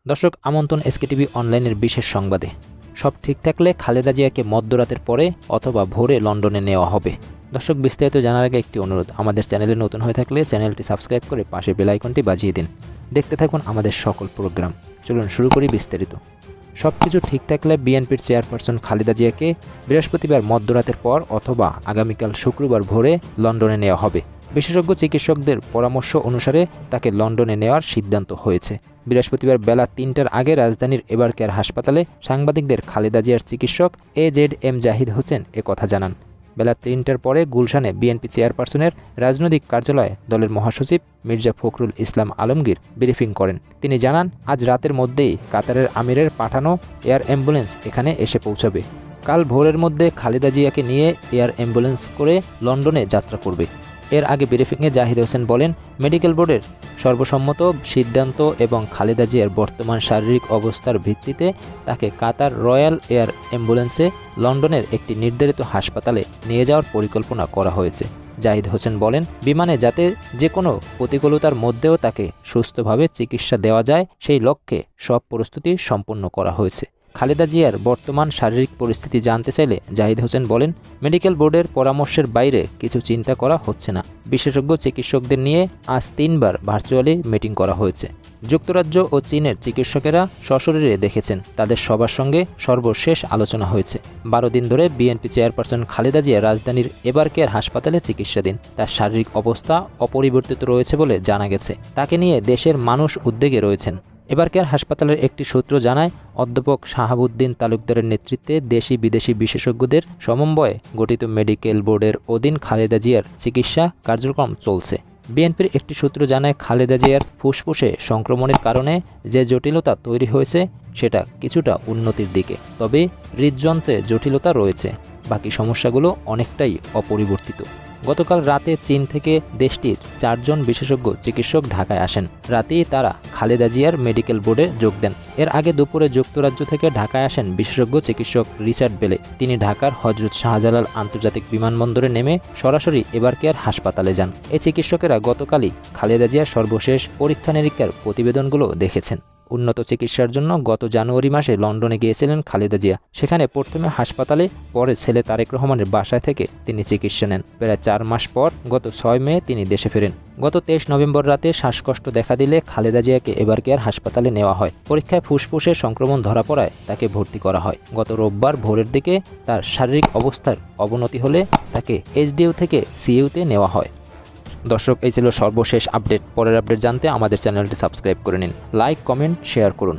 দর্শক, আমন্ত্রণ এসকেটিভি অনলাইনের বিশেষ সংবাদে। সব ঠিক থাকলে খালেদা জিয়াকে মধ্যরাতের পরে অথবা ভোরে লন্ডনে নেওয়া হবে। দর্শক, বিস্তারিত জানার আগে একটি অনুরোধ, আমাদের চ্যানেলে নতুন হয়ে থাকলে চ্যানেলটি সাবস্ক্রাইব করে পাশে বেল আইকনটি বাজিয়ে দিন। দেখতে থাকুন আমাদের সকল প্রোগ্রাম। চলুন শুরু করি বিস্তারিত। সব কিছু ঠিক থাকলে বিএনপির চেয়ারপারসন খালেদা জিয়াকে বৃহস্পতিবার মধ্যরাতের পর অথবা আগামীকাল শুক্রবার ভোরে লন্ডনে নেওয়া হবে। বিশেষজ্ঞ চিকিৎসকদের পরামর্শ অনুসারে তাকে লন্ডনে নেওয়ার সিদ্ধান্ত হয়েছে। বৃহস্পতিবার বেলা ৩টার আগে রাজধানীর এবারকেয়ার হাসপাতালে সাংবাদিকদের খালেদা জিয়ার চিকিৎসক AZM জাহিদ হোসেন কথা জানান। বেলা ৩টার পরে গুলশানে বিএনপি চেয়ারপারসনের রাজনৈতিক কার্যালয়ে দলের মহাসচিব মির্জা ফখরুল ইসলাম আলমগীর ব্রিফিং করেন। তিনি জানান, আজ রাতের মধ্যেই কাতারের আমিরের পাঠানো এয়ার অ্যাম্বুলেন্স এখানে এসে পৌঁছাবে। কাল ভোরের মধ্যে খালেদা জিয়াকে নিয়ে এয়ার অ্যাম্বুলেন্স করে লন্ডনে যাত্রা করবে। এর আগে ব্রিফিংয়ে জাহিদ হোসেন বলেন, মেডিকেল বোর্ডের সর্বসম্মত সিদ্ধান্ত এবং খালেদা জিয়ার বর্তমান শারীরিক অবস্থার ভিত্তিতে তাকে কাতার রয়্যাল এয়ার অ্যাম্বুলেন্সে লন্ডনের একটি নির্ধারিত হাসপাতালে নিয়ে যাওয়ার পরিকল্পনা করা হয়েছে। জাহিদ হোসেন বলেন, বিমানে যাতে যে কোনো প্রতিকূলতার মধ্যেও তাকে সুস্থভাবে চিকিৎসা দেওয়া যায় সেই লক্ষ্যে সব প্রস্তুতি সম্পন্ন করা হয়েছে। খালেদা জিয়ার বর্তমান শারীরিক পরিস্থিতি জানতে চাইলে জাহিদ হোসেন বলেন, মেডিকেল বোর্ডের পরামর্শের বাইরে কিছু চিন্তা করা হচ্ছে না। বিশেষজ্ঞ চিকিৎসকদের নিয়ে আজ 3বার ভার্চুয়ালি মিটিং করা হয়েছে। যুক্তরাজ্য ও চীনের চিকিৎসকেরা সশরীরে দেখেছেন। তাদের সবার সঙ্গে সর্বশেষ আলোচনা হয়েছে। 12 দিন ধরে বিএনপি চেয়ারপারসন খালেদা জিয়া রাজধানীর এবারকেয়ার হাসপাতালে চিকিৎসাধীন। তার শারীরিক অবস্থা অপরিবর্তিত রয়েছে বলে জানা গেছে। তাকে নিয়ে দেশের মানুষ উদ্বেগে রয়েছেন। এবারকেয়ার হাসপাতালের একটি সূত্র জানায়, অধ্যাপক শাহাবুদ্দিন তালুকদারের নেতৃত্বে দেশি বিদেশি বিশেষজ্ঞদের সমন্বয়ে গঠিত মেডিকেল বোর্ডের অধীন খালেদা জিয়ার চিকিৎসা কার্যক্রম চলছে। বিএনপির একটি সূত্র জানায়, খালেদা জিয়ার ফুসফুসে সংক্রমণের কারণে যে জটিলতা তৈরি হয়েছে সেটা কিছুটা উন্নতির দিকে, তবে হৃদযন্ত্রে জটিলতা রয়েছে। বাকি সমস্যাগুলো অনেকটাই অপরিবর্তিত। গতকাল রাতে চীন থেকে দেশটির 4 জন বিশেষজ্ঞ চিকিৎসক ঢাকায় আসেন। রাতেই তারা খালেদা জিয়ার মেডিকেল বোর্ডে যোগ দেন। এর আগে দুপুরে যুক্তরাজ্য থেকে ঢাকায় আসেন বিশেষজ্ঞ চিকিৎসক রিচার্ড বেলে। তিনি ঢাকার হযরত শাহজালাল আন্তর্জাতিক বিমানবন্দরে নেমে সরাসরি এবারকেয়ার হাসপাতালে যান। এই চিকিৎসকেরা গতকালই খালেদা জিয়ার সর্বশেষ পরীক্ষা নিরীক্ষার প্রতিবেদনগুলো দেখেছেন। উন্নত চিকিৎসার জন্য গত জানুয়ারি মাসে লন্ডনে গিয়েছিলেন খালেদা জিয়া। সেখানে প্রথমে হাসপাতালে, পরে ছেলে তারেক রহমানের বাসায় থেকে তিনি চিকিৎসা নেন। প্রায় 4 মাস পর গত 6 মে তিনি দেশে ফেরেন। গত 23 নভেম্বর রাতে শ্বাসকষ্ট দেখা দিলে খালেদা জিয়াকে এবারকেয়ার হাসপাতালে নেওয়া হয়। পরীক্ষায় ফুসফুসে সংক্রমণ ধরা পড়ায় তাকে ভর্তি করা হয়। গত রোববার ভোরের দিকে তার শারীরিক অবস্থার অবনতি হলে তাকে HDU থেকে CU-তে নেওয়া হয়। দর্শক, এই ছিল সর্বশেষ আপডেট। পরের আপডেট জানতে আমাদের চ্যানেলটি সাবস্ক্রাইব করে নিন। লাইক, কমেন্ট, শেয়ার করুন।